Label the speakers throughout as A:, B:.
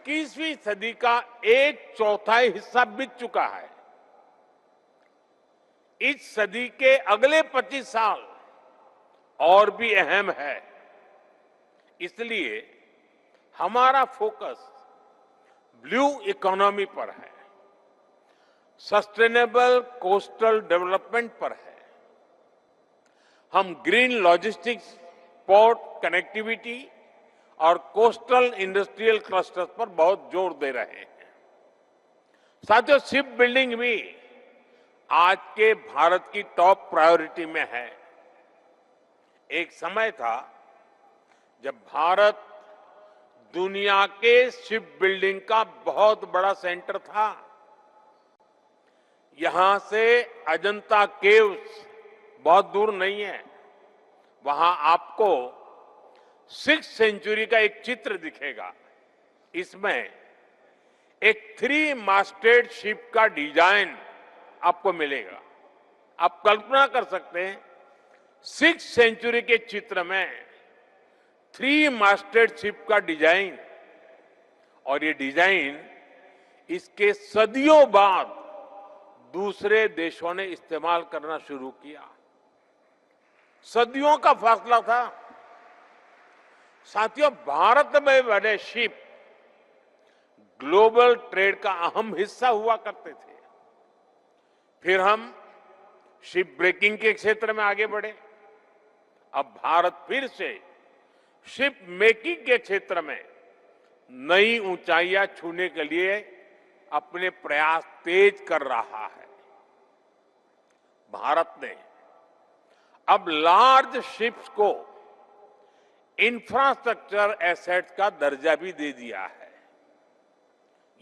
A: 21वीं सदी का एक चौथाई हिस्सा बीत चुका है। इस सदी के अगले 25 साल और भी अहम है। इसलिए हमारा फोकस ब्लू इकोनॉमी पर है, सस्टेनेबल कोस्टल डेवलपमेंट पर है। हम ग्रीन लॉजिस्टिक्स, पोर्ट कनेक्टिविटी और कोस्टल इंडस्ट्रियल क्लस्टर्स पर बहुत जोर दे रहे हैं। साथियों, शिप बिल्डिंग भी आज के भारत की टॉप प्रायोरिटी में है। एक समय था जब भारत दुनिया के शिप बिल्डिंग का बहुत बड़ा सेंटर था। यहां से अजंता केव्स बहुत दूर नहीं है। वहां आपको 6th सेंचुरी का एक चित्र दिखेगा। इसमें एक 3-मास्टेड शिप का डिजाइन आपको मिलेगा। आप कल्पना कर सकते हैं, 6th सेंचुरी के चित्र में 3-मास्टेड शिप का डिजाइन, और ये डिजाइन इसके सदियों बाद दूसरे देशों ने इस्तेमाल करना शुरू किया। सदियों का फासला था। साथियों, भारत में बने शिप ग्लोबल ट्रेड का अहम हिस्सा हुआ करते थे। फिर हम शिप ब्रेकिंग के क्षेत्र में आगे बढ़े। अब भारत फिर से शिप मेकिंग के क्षेत्र में नई ऊंचाइयां छूने के लिए अपने प्रयास तेज कर रहा है। भारत ने अब लार्ज शिप्स को इंफ्रास्ट्रक्चर एसेट्स का दर्जा भी दे दिया है।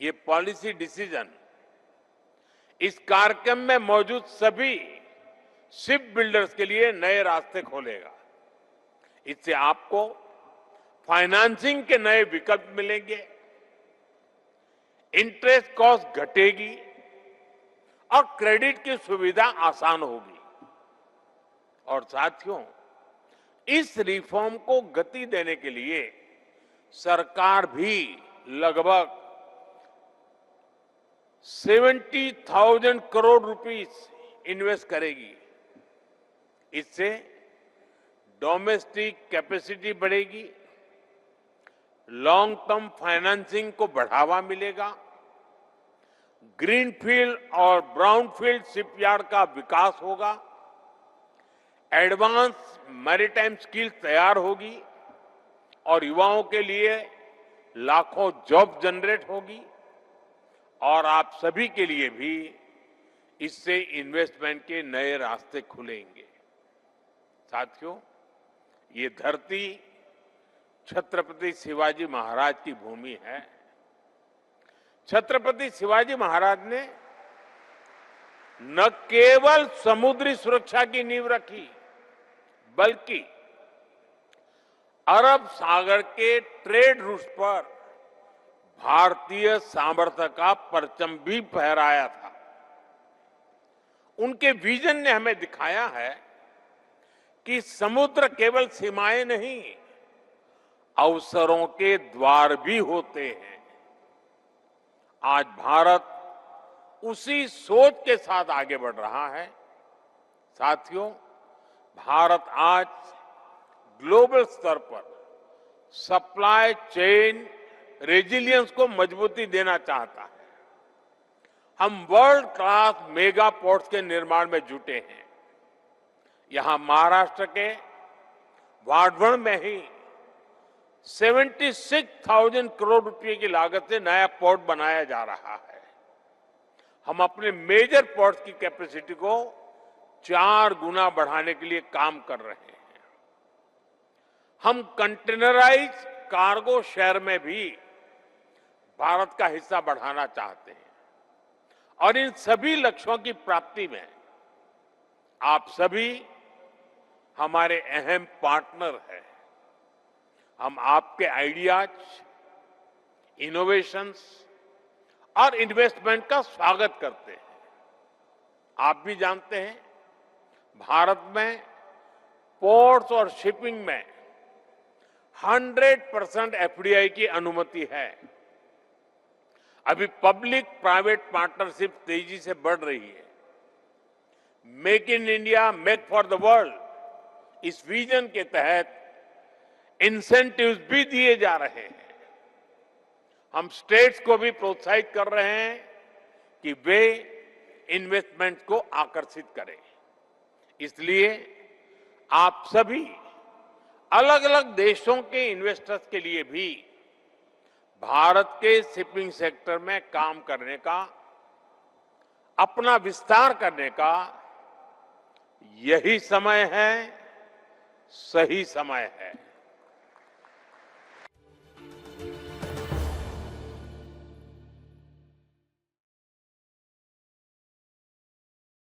A: ये पॉलिसी डिसीजन इस कार्यक्रम में मौजूद सभी शिप बिल्डर्स के लिए नए रास्ते खोलेगा। इससे आपको फाइनेंसिंग के नए विकल्प मिलेंगे, इंटरेस्ट कॉस्ट घटेगी और क्रेडिट की सुविधा आसान होगी। और साथियों, इस रिफॉर्म को गति देने के लिए सरकार भी लगभग 70,000 करोड़ रुपीस इन्वेस्ट करेगी। इससे डोमेस्टिक कैपेसिटी बढ़ेगी, लॉन्ग टर्म फाइनेंसिंग को बढ़ावा मिलेगा, ग्रीनफील्ड और ब्राउनफील्ड शिपयार्ड का विकास होगा, एडवांस मैरीटाइम स्किल्स तैयार होगी और युवाओं के लिए लाखों जॉब जनरेट होगी, और आप सभी के लिए भी इससे इन्वेस्टमेंट के नए रास्ते खुलेंगे। साथियों, ये धरती छत्रपति शिवाजी महाराज की भूमि है। छत्रपति शिवाजी महाराज ने न केवल समुद्री सुरक्षा की नींव रखी, बल्कि अरब सागर के ट्रेड रूट्स पर भारतीय सामर्थ्य का परचम भी फहराया था। उनके विजन ने हमें दिखाया है कि समुद्र केवल सीमाएं नहीं, अवसरों के द्वार भी होते हैं। आज भारत उसी सोच के साथ आगे बढ़ रहा है। साथियों, भारत आज ग्लोबल स्तर पर सप्लाई चेन रेजिलियंस को मजबूती देना चाहता है। हम वर्ल्ड क्लास मेगा पोर्ट्स के निर्माण में जुटे हैं। यहां महाराष्ट्र के वाढवण में ही 76,000 करोड़ रुपए की लागत से नया पोर्ट बनाया जा रहा है। हम अपने मेजर पोर्ट्स की कैपेसिटी को 4 गुना बढ़ाने के लिए काम कर रहे हैं। हम कंटेनराइज कार्गो शेयर में भी भारत का हिस्सा बढ़ाना चाहते हैं, और इन सभी लक्ष्यों की प्राप्ति में आप सभी हमारे अहम पार्टनर हैं। हम आपके आइडियाज, इनोवेशंस और इन्वेस्टमेंट का स्वागत करते हैं। आप भी जानते हैं, भारत में पोर्ट्स और शिपिंग में 100% एफडीआई की अनुमति है। अभी पब्लिक प्राइवेट पार्टनरशिप तेजी से बढ़ रही है। Make in India, make for the world, इस विजन के तहत इंसेंटिव्स भी दिए जा रहे हैं। हम स्टेट्स को भी प्रोत्साहित कर रहे हैं कि वे इन्वेस्टमेंट को आकर्षित करें। इसलिए आप सभी अलग अलग देशों के इन्वेस्टर्स के लिए भी भारत के शिपिंग सेक्टर में काम करने का, अपना विस्तार करने का यही समय है, सही समय है।